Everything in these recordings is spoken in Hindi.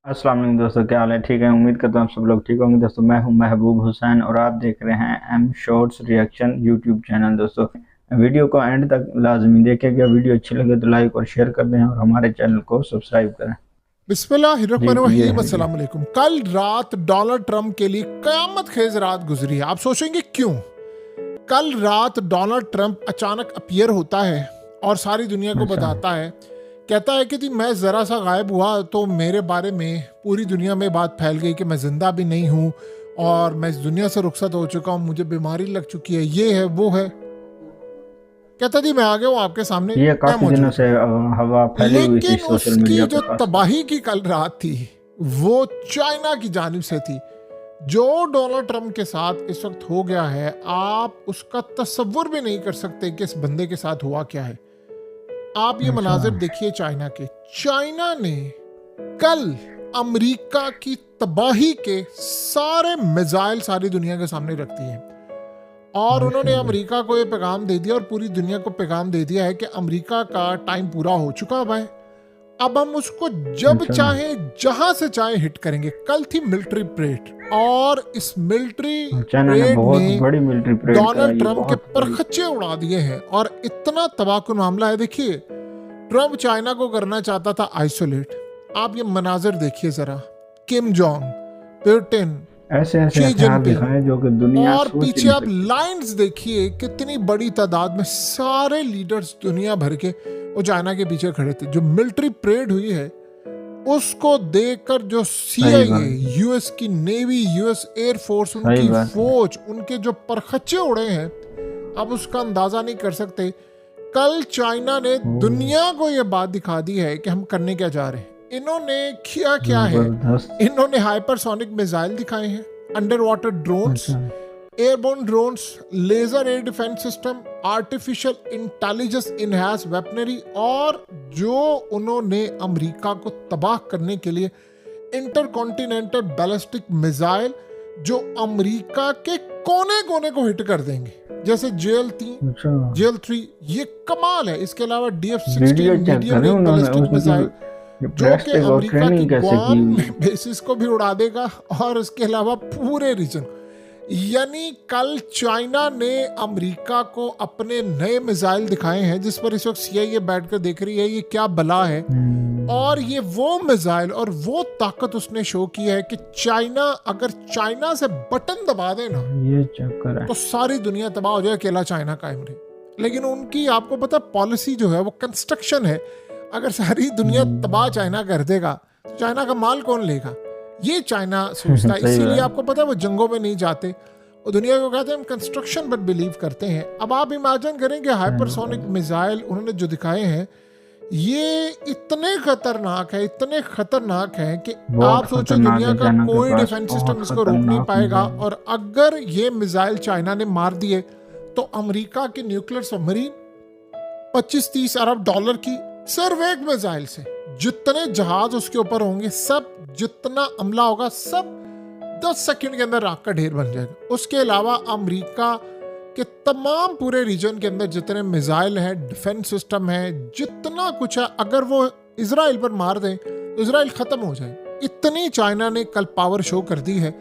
अस्सलाम वालेकुम दोस्तों, क्या हाल है? ठीक है, उम्मीद करता हूँ आप सब लोग ठीक होंगे। दोस्तों मैं हूं महबूब हुसैन और आप देख रहे हैं M shorts reaction YouTube channel. दोस्तों वीडियो को एंड तक लाजमी देखें। वीडियो अच्छी लगे तो लाइक और शेयर कर दें और हमारे चैनल को सब्सक्राइब करें। जी ये बिस्मिल्लाहिर्रहमानिर्रहीम, है वीडियो। अस्सलाम वालेकुम। कल रात डोनाल्ड ट्रंप के लिए कयामत खेज रात गुजरी है। आप सोचेंगे क्यों? कल रात डोनाल्ड ट्रंप अचानक अपीयर होता है और सारी दुनिया को अच्छा। बताता है, कहता है कि जी मैं ज़रा सा गायब हुआ तो मेरे बारे में पूरी दुनिया में बात फैल गई कि मैं ज़िंदा भी नहीं हूँ और मैं इस दुनिया से रुखसत हो चुका हूँ, मुझे बीमारी लग चुकी है, ये है वो है। कहता जी मैं आ गया हूँ आपके सामने, ये मैं काफी दिनों मौजूद से हूँ। हवा फैली हुई थी लेकिन सोशल उसकी मीडिया पे जो खासकर। तबाही की कल रात थी वो चाइना की जानिब से थी। जो डोनाल्ड ट्रंप के साथ इस वक्त हो गया है, आप उसका तस्वुर भी नहीं कर सकते कि इस बंदे के साथ हुआ क्या है। आप ये अच्छा। मनाजिर देखिए चाइना के। चाइना ने कल अमेरिका की तबाही के सारे मिसाइल सारी दुनिया के सामने रख दिए और उन्होंने माशाल्लाह। अमेरिका को ये पैगाम दे दिया और पूरी दुनिया को पैगाम दे दिया है कि अमेरिका का टाइम पूरा हो चुका है। अब हम उसको जब अच्छा। चाहे जहां से चाहे हिट करेंगे। कल थी मिलिट्री परेड और इस मिलिट्री चाइना ने परेड बहुत ने बड़ी मिलिट्री परेड डोनाल्ड कराई है, ट्रंप के बहुत बड़ी। परखच्चे उड़ा दिए हैं और इतना तबाहकुन मामला है। देखिए, ट्रंप चाइना को करना चाहता था आइसोलेट। आप ये मनाजिर देखिए जरा, किम जोंग, पुतिन, ऐसे ऐसे शी हथियार जिनपिंग दिखाए जो कि दुनिया और सोच ही पीछे नहीं आप सकती। लाइंस देखिए, कितनी बड़ी तादाद में सारे लीडर्स दुनिया भर के वो चाइना के पीछे खड़े थे। जो मिलिट्री परेड हुई है उसको देखकर जो सही सीआईए, बात है। यूएस की नेवी, यूएस एयरफोर्स, सही उनकी बात है। फौज, उनके जो परखच्चे उड़े हैं, अब उसका अंदाजा नहीं कर सकते। कल चाइना ने ओह, दुनिया को यह बात दिखा दी है कि हम करने क्या जा रहे हैं। इन्होंने किया क्या है? जबरदस्त। इन्होंने हाइपरसोनिक मिसाइल दिखाए हैं, अंडर वाटर ड्रोन्स, अच्छा। Airborne drones, laser air defence system, artificial intelligence enhanced weaponry और जो उन्होंने अमेरिका को तबाह करने के लिए इंटरकॉन्टिनेंटल बैलिस्टिक मिसाइल जो अमेरिका के कोने कोने को हिट कर देंगे, जैसे जेएल-3, अच्छा। जेएल-3, ये कमाल है। इसके अलावा डीएफ-16 वीडियो चेक मीडियम करे रेंज उन्होंने बैलिस्टिक उसकी मिसाइल जो कि प्रेस्टिक और अमेरिका की ट्रेनिंग कैसे की ग्वाम हुई है। बेसिस को भी उड़ा देगा और इसके अलावा पूरे रीजन। यानी कल चाइना ने अमेरिका को अपने नए मिसाइल दिखाए हैं जिस पर इस वक्त सीआईए बैठकर देख रही है ये क्या बला है। और ये वो मिसाइल और वो ताकत उसने शो की है कि चाइना, अगर चाइना से बटन दबा दे ना ये चक्कर है। तो सारी दुनिया तबाह हो जाए, अकेला चाइना कायम रहे। लेकिन उनकी आपको पता पॉलिसी जो है वो कंस्ट्रक्शन है। अगर सारी दुनिया तबाह चाइना कर देगा तो चाइना का माल कौन लेगा? ये चाइना सोचता है। सही इसीलिए बात। आपको पता है वो जंगों में नहीं जाते, वो दुनिया को कहते हैं हम कंस्ट्रक्शन पर बिलीव करते हैं। अब आप इमेजिन करें कि हाइपरसोनिक मिसाइल उन्होंने जो दिखाए हैं ये इतने खतरनाक है, इतने खतरनाक है कि बहुत आप सोचो खतरनाक दुनिया है, का चाइना के कोई पास डिफेंस सिस्टम बहुत इसको रोक नहीं खतरनाक पाएगा। मिसाइल। और अगर ये मिसाइल चाइना ने मार दिए तो अमेरिका की न्यूक्लियर सबमरीन 25-30 अरब डॉलर की सिर्फ एक मिसाइल से, जितने जहाज उसके ऊपर होंगे सब, जितना अमला होगा सब 10 सेकंड के अंदर राख का ढेर बन जाएगा। उसके अलावा अमेरिका के तमाम पूरे रीजन के अंदर जितने मिसाइल हैं, डिफेंस सिस्टम है, जितना कुछ है, अगर वो इजराइल पर मार दें तो इजराइल खत्म हो जाए। इतनी चाइना ने कल पावर शो कर दी है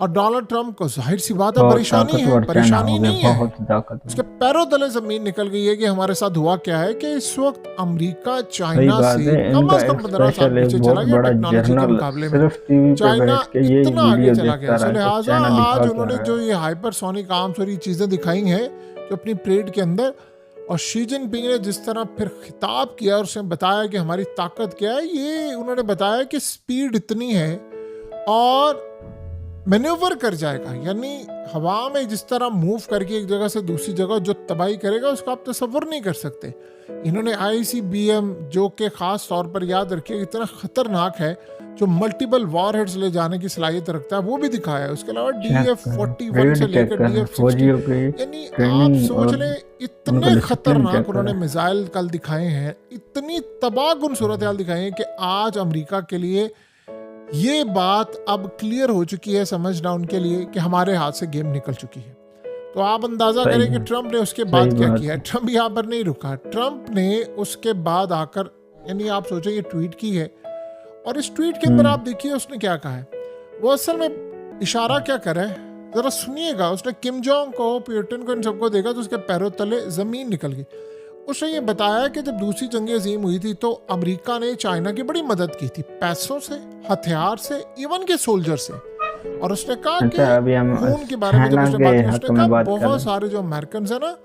और डोनाल्ड ट्रंप को जाहिर सी बात है बहुत परेशानी है, ताकतवर चाइना परेशानी हो गया, नहीं है। बहुत ताकतवर। उसके पैरों तले जमीन निकल गई है कि हमारे साथ हुआ क्या है कि इस वक्त अमेरिका सही चाइना बात से है। कम इनका से कम एक 15 साल स्पेशल, पीछे एक चला बहुत गया बड़ा टेक्नोलॉजी के जर्नल मुकाबले में। सिर्फ टीवी पे चाइना बैठ के ये इतना आगे वीडियो चला देखता गया, सो रहा है कि लिहाजा चाइना दिखा आज क्या उन्होंने रहा जो है। ये हाइपरसोनिक आर्म्स और ये चीजें दिखाई हैं जो अपनी परेड के अंदर, और शी जिनपिंग ने जिस तरह फिर खिताब किया और उसने बताया कि हमारी ताकत क्या है, ये उन्होंने बताया कि स्पीड इतनी है और मैन्यूवर कर जाएगा, यानी हवा में जिस तरह मूव करके एक जगह से दूसरी जगह जो तबाही करेगा उसको आप तस्वर नहीं कर सकते। इन्होंने आईसीबीएम जो कि खास तौर पर याद रखिए इतना खतरनाक है, जो मल्टीपल वॉरहेड्स ले जाने की सलाहियत रखता है, वो भी दिखाया है। उसके अलावा चेक कर, DF-41 से परेड चेक लेकर कर, DF-16, फौजियों की यानी आप ट्रेनिंग सोच और लें उनका इतने डिसिप्लिन खतरनाक चेक उन्होंने कर। मिसाइल कल दिखाए हैं, इतनी तबाहकुन सूरत हाल दिखाई है कि आज अमेरिका के लिए ये बात अब क्लियर हो चुकी है, समझना उनके लिए कि हमारे हाथ से गेम निकल चुकी है। तो आप अंदाजा सही करें कि है। ट्रंप ने उसके सही बाद क्या बात किया है। है। ट्रंप यहाँ पर नहीं रुका, ट्रंप ने उसके बाद आकर, यानी आप सोचो ये ट्वीट की है और इस ट्वीट के अंदर आप देखिए उसने क्या कहा है। वो असल में इशारा क्या कर रहा है, जरा सुनिएगा। उसने किम जोंग को, पुतिन को, इन सबको देखा तो उसके पैरों तले जमीन निकल गई। उसने ये बताया कि जब दूसरी जंग अजीम हुई थी तो अमेरिका ने चाइना की बड़ी मदद की थी, पैसों से, हथियार से, इवन के सोल्जर से। और उसने कहा कि अभी हम खून के बारे में जब उसने बात की, उसने कहा बात बहुत सारे जो अमेरिकन है ना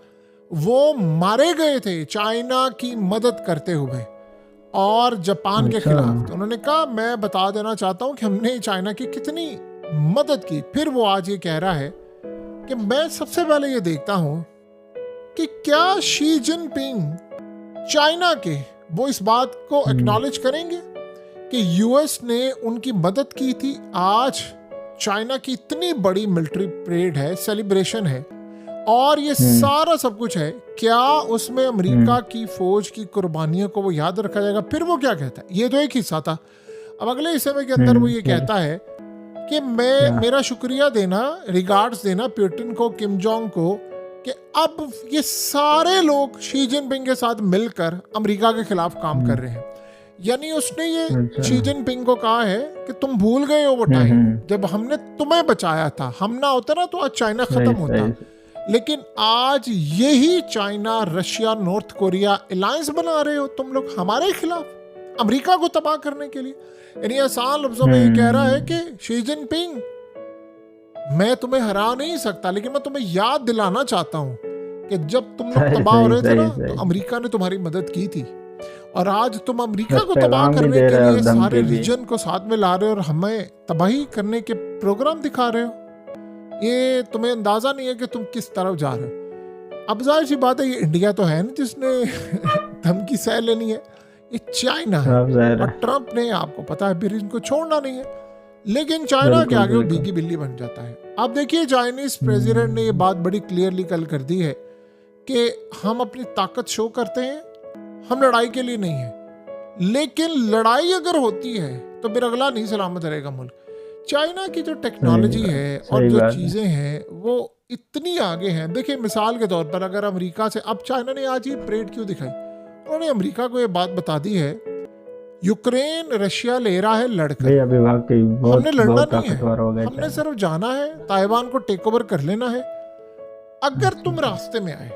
वो मारे गए थे चाइना की मदद करते हुए और जापान के खिलाफ। तो उन्होंने कहा मैं बता देना चाहता हूं कि हमने चाइना की कितनी मदद की। फिर वो आज ये कह रहा है कि मैं सबसे पहले ये देखता हूं कि क्या शी जिनपिंग चाइना के वो इस बात को एक्नॉलेज करेंगे कि यूएस ने उनकी मदद की थी। आज चाइना की इतनी बड़ी मिलिट्री परेड है, सेलिब्रेशन है और ये सारा सब कुछ है, क्या उसमें अमेरिका की फौज की कुर्बानियों को वो याद रखा जाएगा? फिर वो क्या कहता है, ये तो एक हिस्सा था। अब अगले हिस्से में के अंदर वो ये कहता है कि मेरा शुक्रिया देना, रिगार्ड्स देना पुतिन को, किम जोंग को, कि अब ये सारे लोग शी जिनपिंग के साथ मिलकर अमेरिका के खिलाफ काम कर रहे हैं। यानी उसने ये शी जिनपिंग को कहा है कि तुम भूल गए हो वो टाइम जब हमने तुम्हें बचाया था, हम ना होता ना तो आज चाइना खत्म होता। लेकिन आज यही China, Russia, north Korea alliance बना रहे हो तुम लोग हमारे खिलाफ, अमेरिका को तबाह करने के लिए। यानी आसान लफ्जों में ये कह रहा है कि शी जिनपिंग मैं तुम्हें हरा नहीं सकता, लेकिन मैं तुम्हें याद दिलाना चाहता हूं कि जब तुम लोग तबाह हो रहे थे ना तो अमेरिका ने तुम्हारी मदद की थी और आज तुम अमेरिका को तबाह करने के लिए सारे रीजन को साथ में ला रहे हो और हमें तबाही करने के प्रोग्राम दिखा रहे हो। ये तुम्हें अंदाजा नहीं है कि तुम किस तरफ जा रहे हो। अब जाहिर सी बात है ये इंडिया तो है नहीं जिसने धमकी सह लेनी है, ये चाइना है और ट्रंप ने, आपको पता है, फिर इनको छोड़ना नहीं है। लेकिन चाइना के आगे वो बीगी बिल्ली बन जाता है। अब देखिए चाइनीज प्रेसिडेंट ने ये बात बड़ी क्लियरली कल कर दी है कि हम अपनी ताकत शो करते हैं, हम लड़ाई के लिए नहीं है, लेकिन लड़ाई अगर होती है तो फिर अगला नहीं सलामत रहेगा मुल्क। चाइना की जो टेक्नोलॉजी है और जो चीजें हैं वो इतनी आगे हैं। देखिए मिसाल के तौर पर अगर अमेरिका से, अब चाइना ने आज ये परेड क्यों दिखाई, उन्होंने अमेरिका को ये बात बता दी है यूक्रेन रशिया ले रहा है लड़कर, हमने लड़ना नहीं है, हमने सिर्फ जाना है, ताइवान को टेक ओवर कर लेना है। अगर तुम रास्ते में आए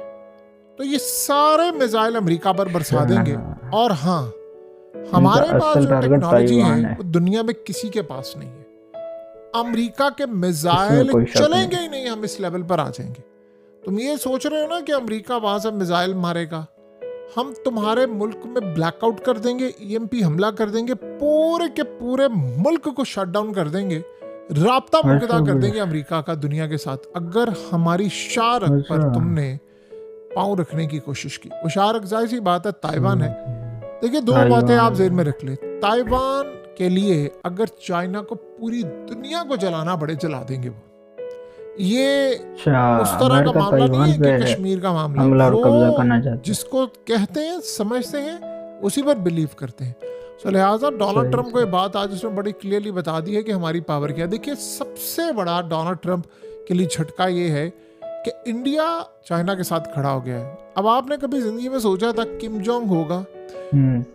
तो ये सारे मिसाइल अमेरिका पर बरसा देंगे। और हाँ, हमारे पास जो टेक्नोलॉजी है वो दुनिया में किसी के पास नहीं है। अमेरिका के मिसाइल चलेंगे ही नहीं, हम इस लेवल पर आ जाएंगे। तुम ये सोच रहे हो ना कि अमेरिका वहां से मिसाइल मारेगा, हम तुम्हारे मुल्क में ब्लैकआउट कर देंगे, ईएमपी हमला कर देंगे, पूरे के पूरे मुल्क को शट डाउन कर देंगे, राब्ता मुकदा कर देंगे अमेरिका का दुनिया के साथ, अगर हमारी शारक पर तुमने पांव रखने की कोशिश की। वो शारक जाहिर सी बात है ताइवान है। देखिए दो बातें आप ज़हन में रख ले, ताइवान के लिए अगर चाइना को पूरी दुनिया को जलाना पड़े जला देंगे वो। ये उस तरह का मामला नहीं है कि कश्मीर का मामला, वो जिसको कहते हैं समझते हैं उसी पर बिलीव करते हैं। सो लिहाजा डोनाल्ड ट्रंप को ये बात आज उसने बड़ी क्लियरली बता दी है कि हमारी पावर क्या है। देखिए सबसे बड़ा डोनाल्ड ट्रंप के लिए झटका ये है कि इंडिया चाइना के साथ खड़ा हो गया है। अब आपने कभी जिंदगी में सोचा था किम जोंग होगा,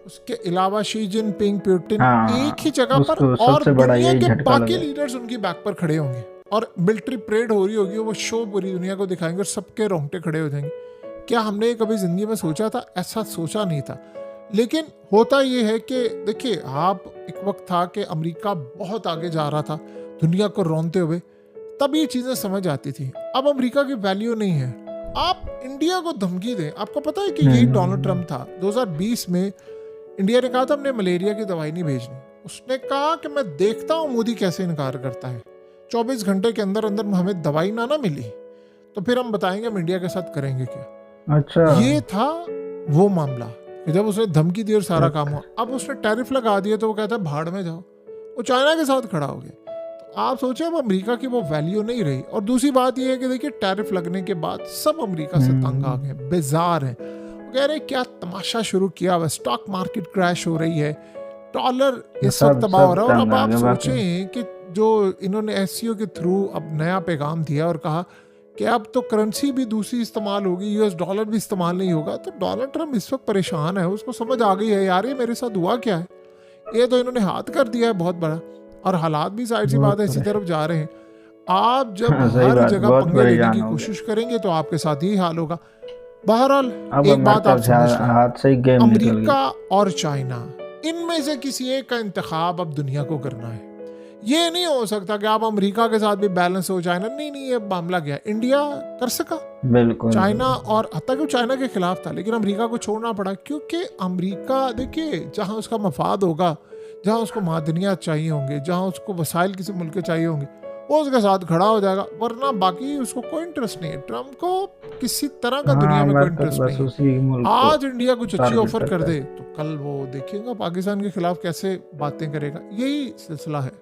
उसके अलावा शी जिनपिंग, पुतिन एक ही जगह पर और दुनिया के बाकी लीडर्स उनकी बैक पर खड़े होंगे और मिलिट्री परेड हो रही होगी, वो शो पूरी दुनिया को दिखाएंगे और सबके रोंगटे खड़े हो जाएंगे। क्या हमने कभी जिंदगी में सोचा था? ऐसा सोचा नहीं था। लेकिन होता ये है कि देखिए आप, एक वक्त था कि अमेरिका बहुत आगे जा रहा था दुनिया को रौंदते हुए, तब ये चीजें समझ आती थी। अब अमेरिका की वैल्यू नहीं है। आप इंडिया को धमकी दें, आपको पता है कि यही डोनाल्ड ट्रंप था 2020 में। इंडिया ने कहा था हमने मलेरिया की दवाई नहीं भेजनी, उसने कहा कि मैं देखता हूं मोदी कैसे इनकार करता है, 24 घंटे के अंदर अंदर हमें दवाई ना मिली तो फिर हम बताएंगे हम इंडिया के साथ करेंगे क्या। अच्छा, ये था वो मामला जब उसने धमकी दी और सारा काम हुआ। अब उसने टैरिफ लगा दिया तो वो कहता है भाड़ में जाओ, वो चाइना के साथ खड़ा हो गया। तो आप सोचिए अब अमेरिका की वो वैल्यू नहीं रही। और दूसरी बात ये है कि देखिए टैरिफ लगने के बाद सब अमेरिका से तंग आ गए, बेजार हैं, कह रहे क्या तमाशा शुरू किया हुआ, स्टॉक मार्केट क्रैश हो रही है, डॉलर इस वक्त तबाह हो रहा है। और अब आप सोचें कि जो इन्होंने एससीओ के थ्रू अब नया पैगाम दिया और कहा कि अब तो करेंसी भी दूसरी इस्तेमाल होगी, यूएस डॉलर भी इस्तेमाल नहीं होगा, तो डोनाल्ड ट्रंप इस वक्त परेशान है। उसको समझ आ गई है यार ये मेरे साथ हुआ क्या है, ये तो इन्होंने हाथ कर दिया है बहुत बड़ा, और हालात भी जाहिर सी बात है इसी तरफ जा रहे हैं। आप जब हाँ, सही हर बात, जगह बहुत पंगे लेने परेशान की हो गए। कोशिश करेंगे तो आपके साथ यही हाल होगा। बहरहाल अब एक हमारे बात आप तरफ से समझ लें, हाथ से ही गेम निकल गई। अमेरिका और चाइना, इनमें से किसी एक का इंतखाब अब दुनिया को करना है। ये नहीं हो सकता कि आप अमेरिका के साथ भी बैलेंस हो चाइना, नहीं नहीं, ये मामला गया। इंडिया कर सका, बिल्कुल चाइना, और हत्ता कि चाइना के खिलाफ था, लेकिन अमेरिका को छोड़ना पड़ा, क्योंकि अमेरिका देखिए जहां उसका मफाद होगा, जहां उसको मादनियात चाहिए होंगे, जहां उसको वसाइल किसी मुल्क के चाहिए होंगे, वो उसके साथ खड़ा हो जाएगा, वरना बाकी उसको कोई इंटरेस्ट नहीं है। ट्रम्प को किसी तरह का दुनिया हाँ, में कोई अमेरिका तो इंटरेस्ट बस नहीं उसी मुल्क है। को आज इंडिया कुछ अच्छी टारगेट ऑफर कर करता है। दे तो कल वो देखेगा पाकिस्तान के खिलाफ कैसे बातें करेगा। यही सिलसिला है।